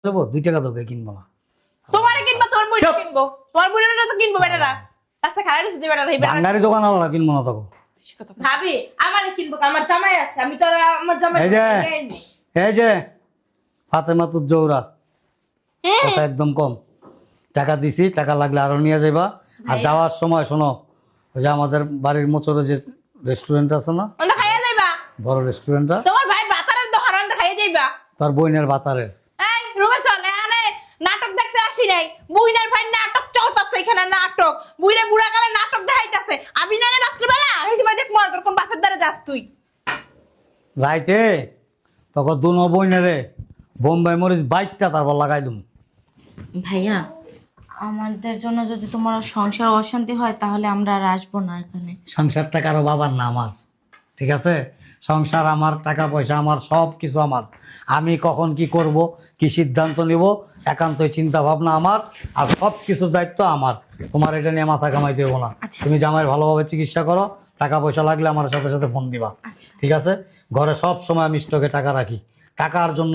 দেবো 2 টাকা দেবো কিনবো না। তোমারে কিনবো, তোমার বুড়ি কিনবো, তোমার বুড়িটা তো কিনবো বেটারা। রাস্তা খারাপ হচ্ছে বেটারা, এই বেটারা বাঙালি দোকান আলো না কিনবো না তখন। বেশি কথা বলে। ভাবি আমারে কিনবো, আমার জামাই আছে, আমি তো আর আমার জামাই এই যে এই যে ফাতেমা তুজ জৌরা কথা একদম কম। টাকা দিছি, টাকা লাগলে আরো নিয়ে যাইবা। আর যাওয়ার সময় শোনো, ওই যে আমাদের বাড়ির মোচরে যে রেস্টুরেন্ট আছে না, ওটা খাইয়া যাইবা, বড় রেস্টুরেন্টটা, তোমার ভাই বাতারের দোকান ওটা খাইয়া যাইবা। তার বইনের বাতারের। এই রুমে চল, এখানে নাটক দেখতে আসি নাই, বুইনের ভাই নাটক চলতেছে এখানে, নাটক বুইরে বুড়া কালে নাটক দেখাইতাছে। আমি না রাত্রিবেলা এই সময় দেখ মর তোর কোন বাপের দ্বারা যাস তুই। রাইতে তখন দুনো বইনেরে বোম্বাই মরিচ বাইকটা তারপর লাগাই দিম। ভাইয়া আমাদের জন্য যদি তোমার সংসার অশান্তি হয় তাহলে আমরা আর আসবো না এখানে। সংসারটা কারো বাবার না আমার, ঠিক আছে? সংসার আমার, টাকা পয়সা আমার, সব কিছু আমার। আমি কখন কি করব, কি সিদ্ধান্ত নিব, একান্তই চিন্তা ভাবনা আমার, আর সব কিছুর দায়িত্ব আমার। তোমার এটা নিয়ে মাথা কামাই দেবো না। তুমি জামাইয়ের ভালোভাবে চিকিৎসা করো, টাকা পয়সা লাগলে আমার সাথে সাথে ফোন দিবা, ঠিক আছে? ঘরে সব সময় আমি স্টকে টাকা রাখি, টাকার জন্য